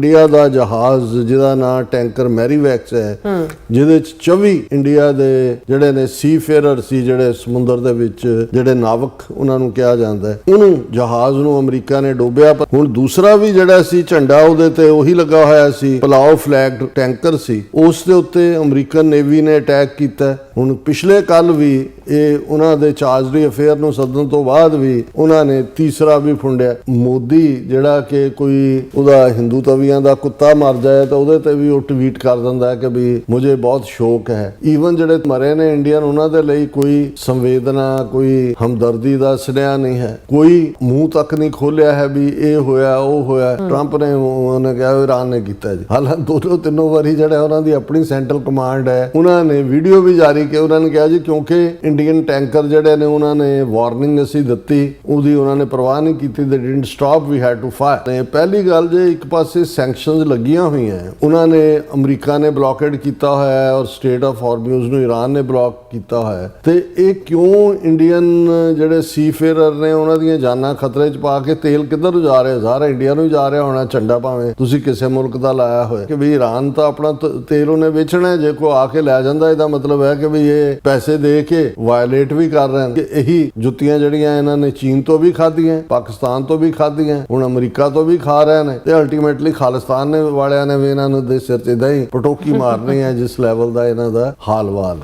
India ਦਾ ਜਹਾਜ਼ ਜਿਹਦਾ ਨਾਂ ਟੈਂਕਰ ਮੈਰੀਵੈਕਸ ਹੈ, ਜਿਹਦੇ ਚ 24 ਇੰਡੀਆ ਦੇ ਜਿਹੜੇ ਨੇ ਸੀਫੇਰਰ ਸੀ, ਜਿਹੜੇ ਸਮੁੰਦਰ ਦੇ ਵਿੱਚ ਜਿਹੜੇ ਨਾਵਕ ਉਹਨਾਂ ਨੂੰ ਕਿਹਾ ਜਾਂਦਾ ਹੈ, ਉਹਨੂੰ ਜਹਾਜ਼ ਨੂੰ ਅਮਰੀਕਾ ਨੇ ਡੋਬਿਆ। ਪਰ ਹੁਣ ਦੂਸਰਾ ਵੀ ਜਿਹੜਾ ਸੀ ਝੰਡਾ ਉਹਦੇ ਤੇ ਉਹੀ ਲੱਗਾ ਹੋਇਆ ਸੀ, ਪਲਾਓ ਫਲੈਗਡ ਟੈਂਕਰ ਸੀ, ਉਸ ਦੇ ਉੱਤੇ ਅਮਰੀਕਨ ਨੇਵੀ ਨੇ ਅਟੈਕ ਕੀਤਾ। ਹੁਣ ਪਿਛਲੇ ਕੱਲ ਵੀ ਇਹ ਉਹਨਾਂ ਦੇ ਚਾਰਜਰੀ ਅਫੇਅਰ ਨੂੰ ਸੱਦਣ ਤੋਂ ਬਾਅਦ ਵੀ ਉਹਨਾਂ ਨੇ ਤੀਸਰਾ ਵੀ ਫੁੰਡਿਆ। ਮੋਦੀ ਜਿਹੜਾ ਕਿ ਕੋਈ ਉਹਦਾ ਹਿੰਦੂ ਤਵੀਆਂ ਦਾ ਕੁੱਤਾ ਮਰ ਜਾਏ ਤਾਂ ਉਹਦੇ ਤੇ ਵੀ ਉਹ ਟਵੀਟ ਕਰ ਦਿੰਦਾ ਹੈ ਕਿ ਵੀ ਮੁਝੇ ਬਹੁਤ ਸ਼ੌਕ ਹੈ। ਈਵਨ ਜਿਹੜੇ ਮਰੇ ਨੇ ਇੰਡੀਅਨ, ਉਹਨਾਂ ਦੇ ਲਈ ਕੋਈ ਸੰਵੇਦਨਾ, ਕੋਈ ਹਮਦਰਦੀ ਦਾ ਸੁਨੇਹਾ ਨਹੀਂ ਹੈ, ਕੋਈ ਮੂੰਹ ਤੱਕ ਨਹੀਂ ਖੋਲਿਆ ਹੈ ਵੀ ਇਹ ਹੋਇਆ ਉਹ ਹੋਇਆ। ਟਰੰਪ ਨੇ ਉਹਨੇ ਕਿਹਾ ਇਰਾਨ ਨੇ ਕੀਤਾ ਜੀ। ਹਾਲਾਂਕਿ ਦੋ ਤਿੰਨੋਂ ਵਾਰੀ ਜਿਹੜਾ ਉਹਨਾਂ ਦੀ ਆਪਣੀ ਸੈਂਟਰਲ ਕਮਾਂਡ ਹੈ, ਉਹਨਾਂ ਨੇ ਵੀਡੀਓ ਵੀ ਜਾਰੀ ਕਿ ਉਹਨਾਂ ਨੇ ਕਿਹਾ ਜੀ ਕਿਉਂਕਿ ਇੰਡੀਅਨ ਟੈਂਕਰ ਜਿਹੜੇ ਨੇ ਉਹਨਾਂ ਨੇ ਵਾਰਨਿੰਗ ਅਸੀਂ ਦਿੱਤੀ, ਉਹਦੀ ਉਹਨਾਂ ਨੇ ਪਰਵਾਹ ਨਹੀਂ ਕੀਤੀ। They didn't stop, we had to fire. ਤੇ ਪਹਿਲੀ ਗੱਲ ਜੇ ਇੱਕ ਪਾਸੇ ਸੈਂਕਸ਼ਨਸ ਲੱਗੀਆਂ ਹੋਈਆਂ, ਉਹਨਾਂ ਨੇ ਅਮਰੀਕਾ ਨੇ ਬਲੌਕੇਡ ਕੀਤਾ ਹੋਇਆ ਹੈ ਔਰ ਸਟੇਟ ਆਫ ਹਾਰਮੂਜ਼ ਨੂੰ ਈਰਾਨ ਨੇ ਬਲੌਕ ਕੀਤਾ ਹੋਇਆ ਹੈ, ਤੇ ਇਹ ਕਿਉਂ ਇੰਡੀਅਨ ਜਿਹੜੇ ਸੀਫੇਰਰ ਨੇ ਉਹਨਾਂ ਦੀਆਂ ਜਾਨਾਂ ਖਤਰੇ 'ਚ ਪਾ ਕੇ ਤੇਲ ਕਿੱਧਰ ਨੂੰ ਜਾ ਰਿਹਾ? ਸਾਰਾ ਇੰਡੀਆ ਨੂੰ ਜਾ ਰਿਹਾ ਹੋਣਾ ਝੰਡਾ, ਭਾਵੇਂ ਤੁਸੀਂ ਕਿਸੇ ਮੁਲਕ ਦਾ ਲਾਇਆ ਹੋਇਆ, ਕਿ ਵੀ ਈਰਾਨ ਤਾਂ ਆਪਣਾ ਤੇਲ ਉਹਨੇ ਵੇਚਣਾ। ਜੇ ਕੋਈ ਆ ਕੇ ਲੈ ਜਾਂਦਾ, ਇਹਦਾ ਮਤਲਬ ਹੈ ਕਿ ਵੀ ਇਹ ਪੈਸੇ ਦੇ ਕੇ ਵਾਇਲੇਟ ਵੀ ਕਰ ਰਹੇ ਨੇ। ਇਹੀ ਜੁੱਤੀਆਂ ਜਿਹੜੀਆਂ ਇਹਨਾਂ ਨੇ ਚੀਨ ਤੋਂ ਵੀ ਖਾਧੀਆਂ, ਪਾਕਿਸਤਾਨ ਤੋਂ ਵੀ ਖਾਧੀਆਂ, ਹੁਣ ਅਮਰੀਕਾ ਤੋਂ ਵੀ ਖਾ ਰਹੇ ਨੇ, ਤੇ ਅਲਟੀਮੇਟਲੀ ਖਾਲਿਸਤਾਨ ਵਾਲਿਆਂ ਨੇ ਵੀ ਇਹਨਾਂ ਨੂੰ ਦੇ ਸਿਰ 'ਚ ਏਦਾਂ ਹੀ ਪਟੋਕੀ ਮਾਰਨੀ ਹੈ, ਜਿਸ ਲੈਵਲ ਦਾ ਇਹਨਾਂ ਦਾ ਹਾਲ ਵਾਲ ਹੈ।